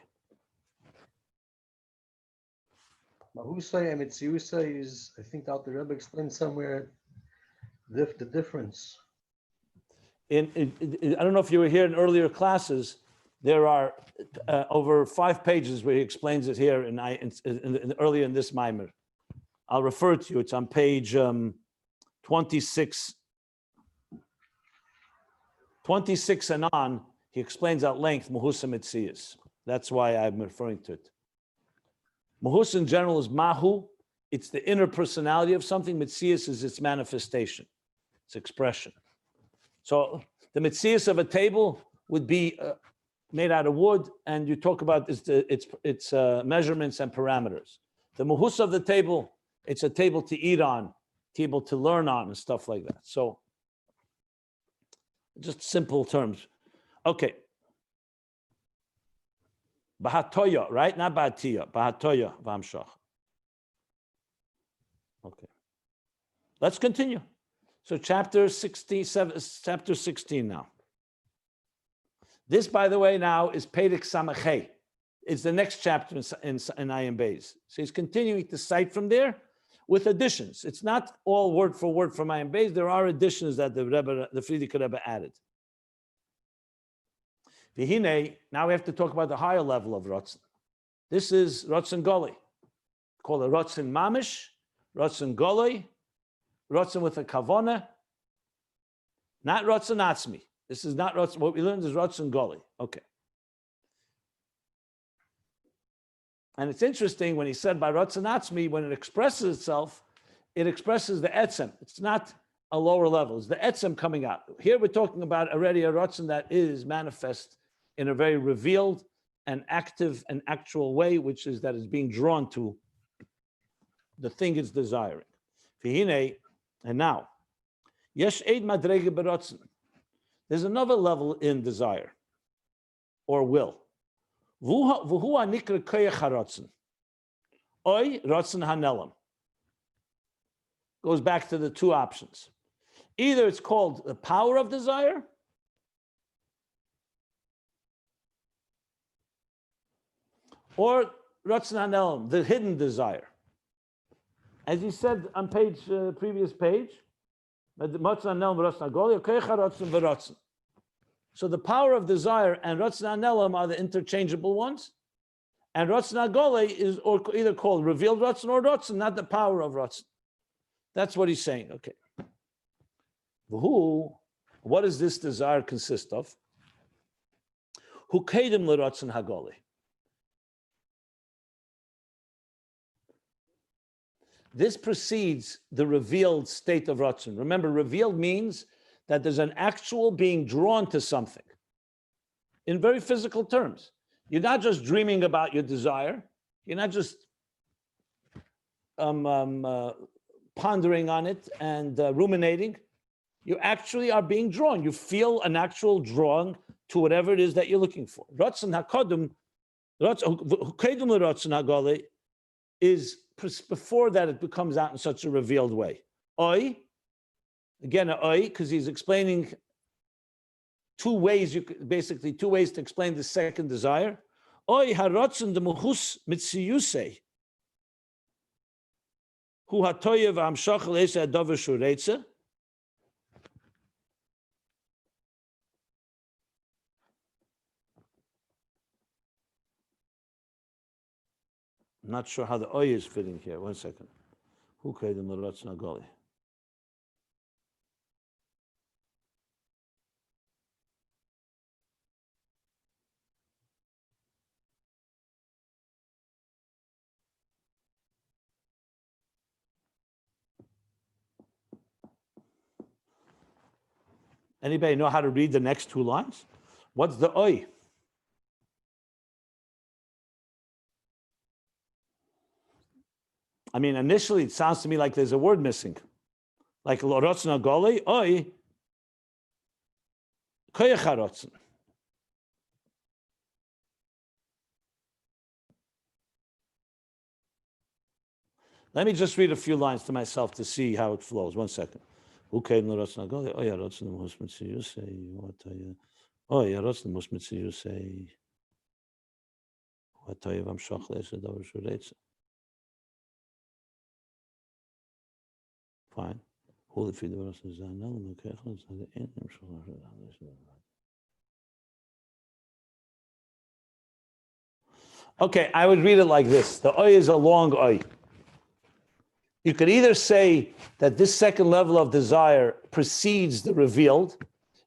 Mahusay and Mitziusay is, I think, out the Rebbe explained somewhere the difference. I don't know if you were here in earlier classes. There are over 5 pages where he explains it here earlier in this mimer. I'll refer to you. It's on page 26. 26 and on, he explains at length Mahusa Mitziyas. That's why I'm referring to it. Mahus in general is Mahu. It's the inner personality of something. Mitziyas is its manifestation, its expression. So the Mitziyas of a table would be made out of wood, and you talk about its measurements and parameters. The Mahus of the table, it's a table to eat on, table to learn on, and stuff like that. So just simple terms. Okay. Bahatoya, right? Not Bahatiya. Bahatoya, Vamshach. Okay. Let's continue. So chapter 16 now. This, by the way, now is Perek Samachay. It's the next chapter in Ayin Beis. So he's continuing to cite from there with additions. It's not all word for word from Ayin Beis. There are additions that the Frierdiker Rebbe added. V'hinei, now we have to talk about the higher level of Rotzen. This is Rotzen Goli. Call it Rotzen Mamish, Rotzen Goli, Rotzen with a Kavona, not Rotzen Atzmi. This is not Rotzen. What we learned is Rotzen Goli. Okay. And it's interesting when he said by Rotzen Atzmi, when it expresses itself, it expresses the etzem. It's not a lower level. It's the etzem coming out. Here we're talking about already a Rotzen that is manifest in a very revealed and active and actual way, which is that it's being drawn to the thing it's desiring. And now, yesh eid madrege berotzen. There's another level in desire or will. V'hu hanikra koyach harotzen. Oy rotzen hanelam. Goes back to the 2 options. Either it's called the power of desire, or rotzen hanelam, the hidden desire. As he said on previous page, so the power of desire and rotzen hanelam are the interchangeable ones, and rotzen hagole is either called revealed rotzen or rotzen, not the power of rotzen. That's what he's saying. Okay. Who? What does this desire consist of? Who kedem l'ratzon hagoli? This precedes the revealed state of ratzon. Remember, revealed means that there's an actual being drawn to something in very physical terms. You're not just dreaming about your desire. You're not just pondering on it and ruminating. You actually are being drawn. You feel an actual drawing to whatever it is that you're looking for. Ratzon hakodem, kedem l'ratzon hagoli, is before that it becomes out in such a revealed way. Oi, again, oi, because he's explaining two ways to explain the second desire. Oi haratzon de muhus mitziyusei, hu hatoyev amshach leisa adover shureitza. I'm not sure how the oy is fitting here. 1 second. Who kedem l'ratzon hagoli? Anybody know how to read the next two lines? What's the oy? I mean, initially it sounds to me like there's a word missing. Like l'ratzon hagoli, oy, koyach haratzon. Let me just read a few lines to myself to see how it flows. 1 second. Who came to Ratzon hagoli? Oh, yeah, Ratzon the most mitziyusei. What are you? Oh, yeah, Ratzon the most mitziyusei. What are you? I'm shocked. Leisa davar shureitza. Fine. Who the feed the Ratzon zanel? Okay, let's have the end. Okay, I would read it like this. The oy is a long oy. You could either say that this second level of desire precedes the revealed.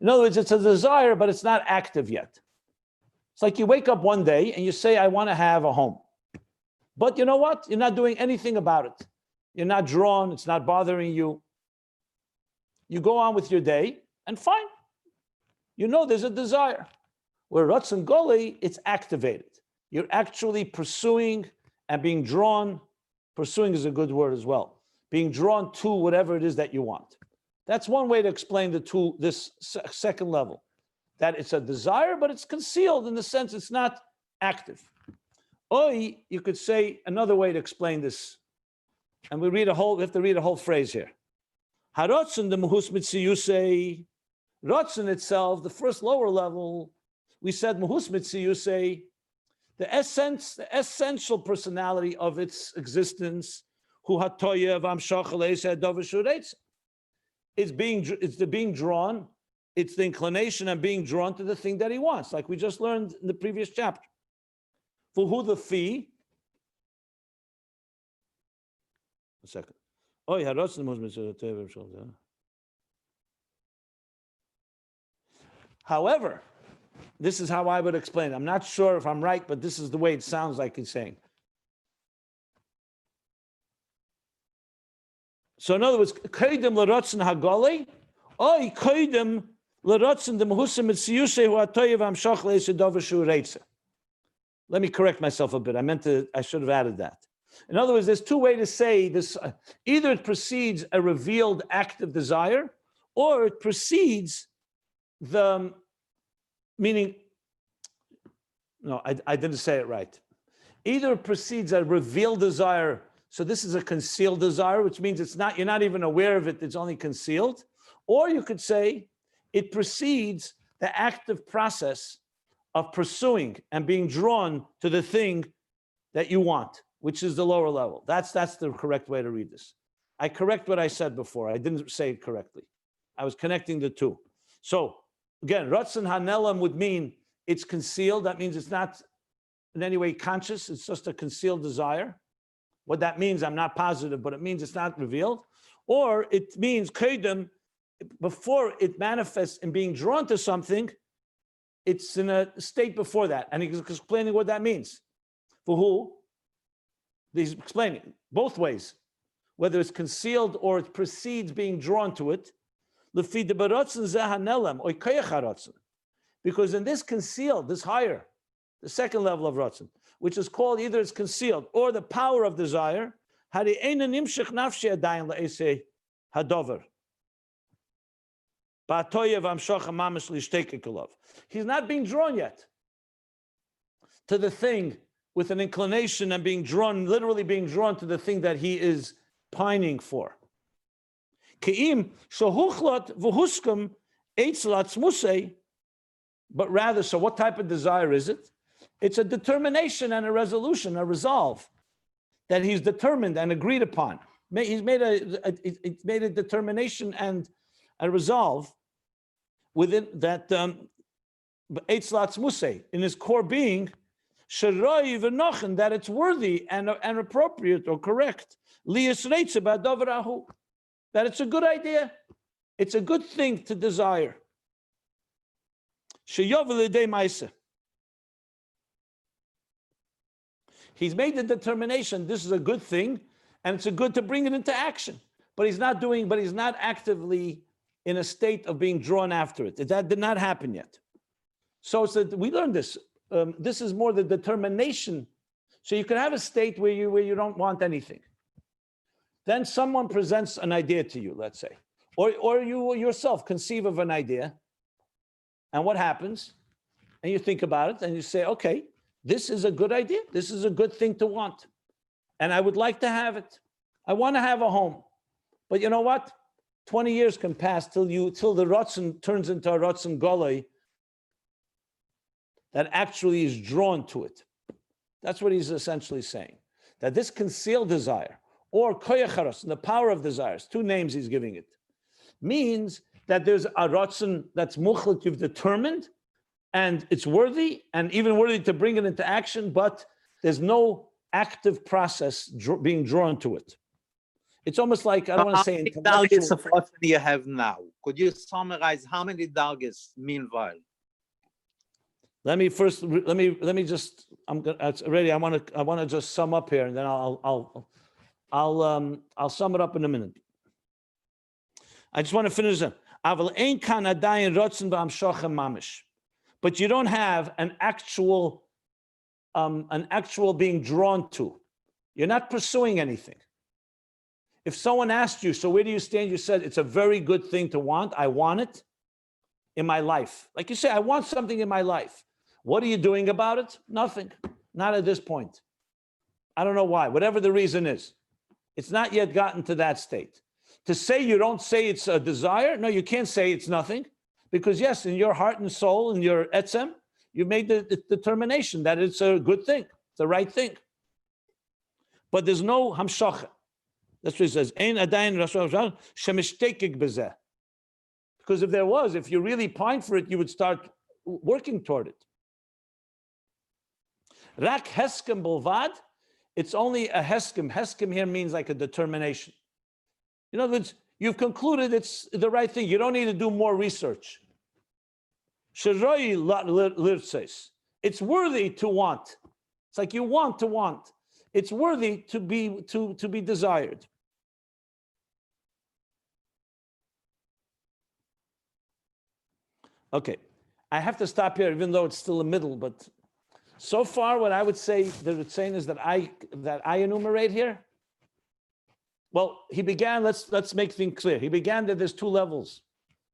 In other words, it's a desire, but it's not active yet. It's like you wake up one day and you say, I want to have a home. But you know what? You're not doing anything about it. You're not drawn. It's not bothering you. You go on with your day and fine. You know there's a desire. Where Ratzon Goli, it's activated. You're actually pursuing and being drawn. Pursuing is a good word as well. Being drawn to whatever it is that you want. That's one way to explain this second level. That it's a desire, but it's concealed in the sense it's not active. Or you could say another way to explain this. And we have to read a whole phrase here. Haratzon de muhus mitziyusei. Ratzon itself, the first lower level, we said muhus mitziyusei. The essential personality of its existence, it's the being drawn, it's the inclination and being drawn to the thing that he wants, like we just learned in the previous chapter. For who the fee? A second. Oh, yeah, however, this is how I would explain it. I'm not sure if I'm right, but this is the way it sounds like he's saying. So in other words, kedem l'ratzon hagoli, oy kedem l'ratzon de mehusim mitziyusei hu hatoyev amshach leisa davar shureitza. Let me correct myself a bit. I should have added that. In other words, there's two ways to say this. Either it precedes a revealed active desire, or it precedes the meaning, no, I didn't say it right. Either it precedes a revealed desire, so this is a concealed desire, which means you're not even aware of it, it's only concealed. Or you could say it precedes the active process of pursuing and being drawn to the thing that you want, which is the lower level. That's the correct way to read this. I correct what I said before. I didn't say it correctly. I was connecting the two. So again, Ratzon Hanelam would mean it's concealed. That means it's not in any way conscious. It's just a concealed desire. What that means, I'm not positive, but it means it's not revealed. Or it means kedem, before it manifests in being drawn to something, it's in a state before that. And he's explaining what that means. For who? He's explaining both ways, whether it's concealed or it precedes being drawn to it. Because in this concealed, this higher, the second level of ratzon, which is called either it's concealed or the power of desire, he's not being drawn yet to the thing with an inclination and being drawn, literally being drawn to the thing that he is pining for. But rather, so what type of desire is it? It's a determination and a resolution, a resolve that he's determined and agreed upon. He's made a determination and a resolve within that Eitzlatz Musay, in his core being, that it's worthy and appropriate or correct. That it's a good idea. It's a good thing to desire. He's made the determination, this is a good thing, and it's a good to bring it into action. But he's not actively in a state of being drawn after it. That did not happen yet. So we learned this. This is more the determination. So you can have a state where you don't want anything. Then someone presents an idea to you, let's say, or you yourself conceive of an idea. And what happens? And you think about it and you say, okay, this is a good idea. This is a good thing to want. And I would like to have it. I want to have a home. But you know what? 20 years can pass till the Ratzon turns into a Ratzon Golei that actually is drawn to it. That's what he's essentially saying. That this concealed desire, or koyacharos, the power of desires, two names he's giving it, means that there's a Ratzon that's muchlik, you've determined, and it's worthy, and even worthy to bring it into action, but there's no active process being drawn to it. It's almost like, I don't want to say intellectual. Dargis of Ratzon you have now. Could you summarize how many dargis meanwhile? Let me just. It's already. I want to just sum up here, and then I'll sum it up in a minute. I just want to finish it. But you don't have an actual being drawn to. You're not pursuing anything. If someone asked you, so where do you stand? You said, it's a very good thing to want. I want it in my life. Like you say, I want something in my life. What are you doing about it? Nothing. Not at this point. I don't know why. Whatever the reason is. It's not yet gotten to that state. To say you don't say it's a desire, no, you can't say it's nothing. Because yes, in your heart and soul, in your etzem, you made the determination that it's a good thing. It's the right thing. But there's no hamshacha. That's what he says. Because if there was, if you really pined for it, you would start working toward it. Rak heskem bolvad, it's only a heskem. Heskem here means like a determination. In other words, you've concluded it's the right thing. You don't need to do more research. It's worthy to want. It's like you want to want. It's worthy to be desired. Okay, I have to stop here, even though it's still the middle. But so far, what I would say that it's saying is that I enumerate here. Well, he began. Let's make things clear. He began that there's two levels.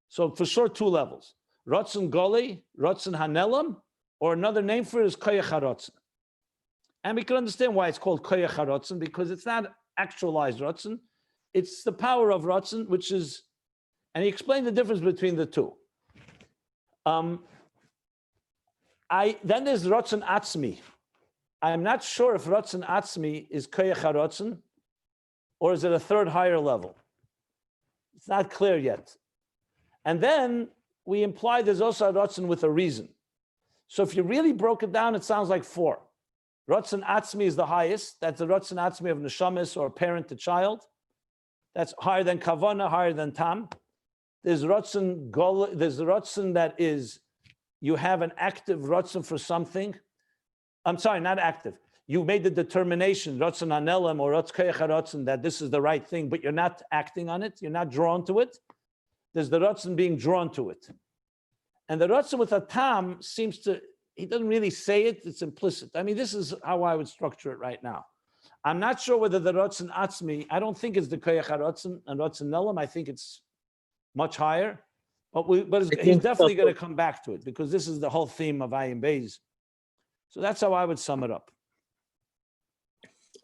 So for sure, two levels: Ratzon Golei, Ratzon Hanelam, or another name for it is Koyach HaRatzon. And we can understand why it's called Koyach HaRatzon, because it's not actualized Ratzon. It's the power of Ratzon, which is, and he explained the difference between the two. Then there's Ratzon Atzmi. I'm not sure if Ratzon Atzmi is Koyach HaRatzon, or is it a third higher level? It's not clear yet. And then we imply there's also a Ratzon with a reason. So if you really broke it down, it sounds like four. Ratzon Atzmi is the highest. That's the Ratzon Atzmi of Neshamis, or parent to child. That's higher than kavana, higher than tam. There's rotzen gol. There's rotzen that is, you have an active rotzen for something. I'm sorry, not active. You made the determination, rotzen hanelam or rotzen, that this is the right thing, but you're not acting on it. You're not drawn to it. There's the rotzen being drawn to it. And the rotzen with a tam seems to, he doesn't really say it, it's implicit. I mean, this is how I would structure it right now. I'm not sure whether the rotzen atzmi, I don't think it's the koyach rotzen and rotzen nelam. I think it's much higher, but he's definitely going to come back to it because this is the whole theme of Ayin Beis. So that's how I would sum it up.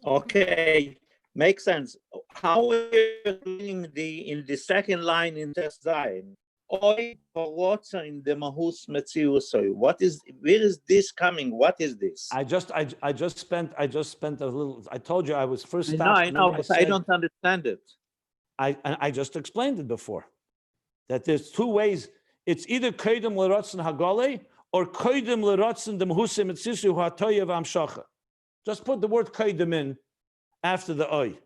Okay, makes sense. How are you doing in the second line in Tes Zayin? Oy parotza in the mahus metziusoi. What is? Where is this coming? What is this? I just spent a little. I told you I was first I stopped. know, but I don't understand it. I just explained it before. That there's two ways. It's either koydem l'rotzen hagale or koydem l'rotzen the mahus metziusu ha'toyev amshacha. Just put the word koydem in after the oy.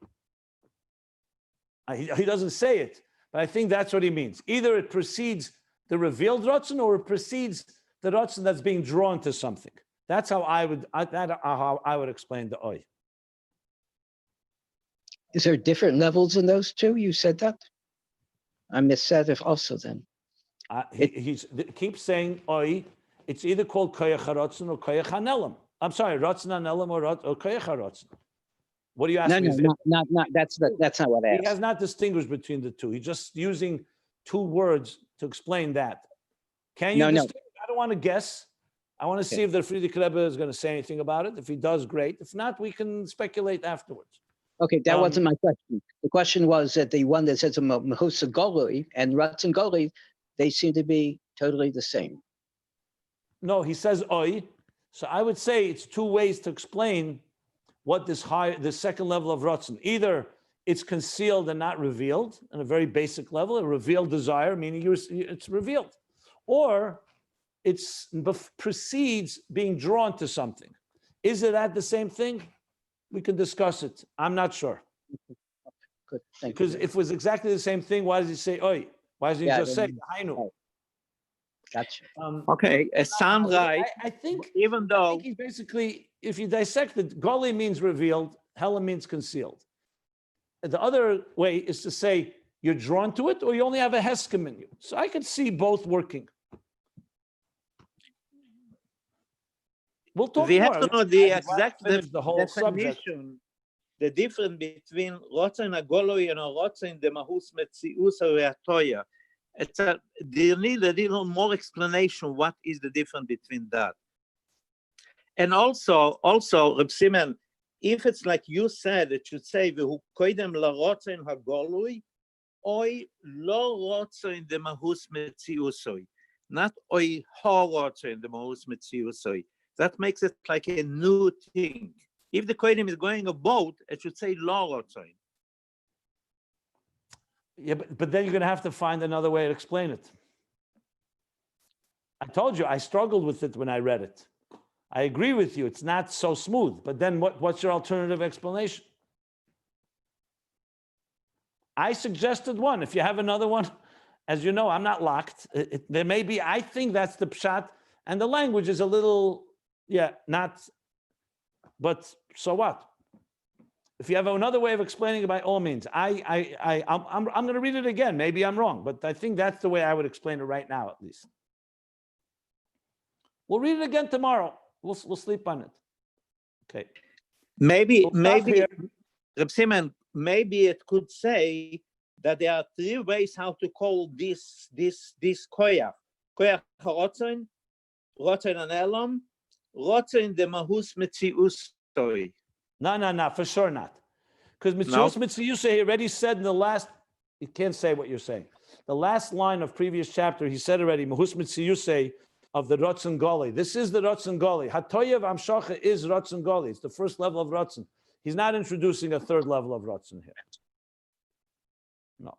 He doesn't say it, but I think that's what he means. Either it precedes the revealed rotzen or it precedes the rotzen that's being drawn to something. That's how I would explain the oy. Is there different levels in those two? You said that? I missaid it also then. He keeps saying oy. It's either called koyach harotzen or koyach hanelam. I'm sorry, rotzen hanelam or koyach harotzen. What do you ask me? No, not. That's not what I asked. He has not distinguished between the two. He's just using two words to explain that. Can you? No. I don't want to guess. I want to see if the Frierdiker Rebbe is going to say anything about it. If he does, great. If not, we can speculate afterwards. Okay, that wasn't my question. The question was that the one that says Mahusa Golui and Ratzon Golui, they seem to be totally the same. No, he says oy. So I would say it's two ways to explain what this second level of Ratzon. Either it's concealed and not revealed on a very basic level, a revealed desire, meaning it's revealed. Or it precedes being drawn to something. Is it at the same thing? We can discuss it. I'm not sure. Good, thank Because you. if it was exactly the same thing, why does he say oi? Why doesn't he just say hainu? Gotcha. Okay, it sounds like I think even though he's basically, if you dissect it, goli means revealed, hella means concealed. The other way is to say you're drawn to it or you only have a heskim in you. So I could see both working. We'll talk we more. have to know the I'd rather exact finish the whole subject. definition, the difference between Rotza Agoloi and Rotza in the Mahus Metzius or Atoya. They need a little more explanation. What is the difference between that? And also, Reb Simen, if it's like you said, it should say V'hu koidem la Rotza in Hagoloi, oi lo Rotza in the Mahus Metziusoi, not oi ha Rotza in the Mahus Metziusoi. That makes it like a new thing. If the koidim is going a boat, it should say lo Rotza. Yeah, but then you're going to have to find another way to explain it. I told you, I struggled with it when I read it. I agree with you, it's not so smooth, but then what's your alternative explanation? I suggested one. If you have another one, as you know, I'm not locked. There may be, I think that's the pshat, and the language is a little, but so what? If you have another way of explaining it, by all means. I'm going to read it again. Maybe I'm wrong, but I think that's the way I would explain it right now, at least. We'll read it again tomorrow. We'll sleep on it. Okay. Maybe, here. Reb Simen, maybe it could say that there are three ways how to call this koyach. Koyach harotzen, rotzen an elam, rotzen the mahus metzius story. No, for sure not. Because Mitzius Mitziusah, he already said in the last, you can't say what you're saying. The last line of previous chapter, he said already, Mahus Mitziusah of the Rotzen Goli. This is the Rotzen Goli. Hatoyev Amshacha is Rotzen Goli. It's the first level of Rotzen. He's not introducing a third level of Rotzen here. No,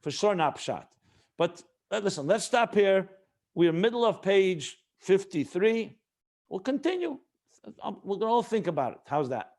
for sure not Pshat. But listen, let's stop here. We're middle of page 53. We'll continue. We're going to all think about it. How's that?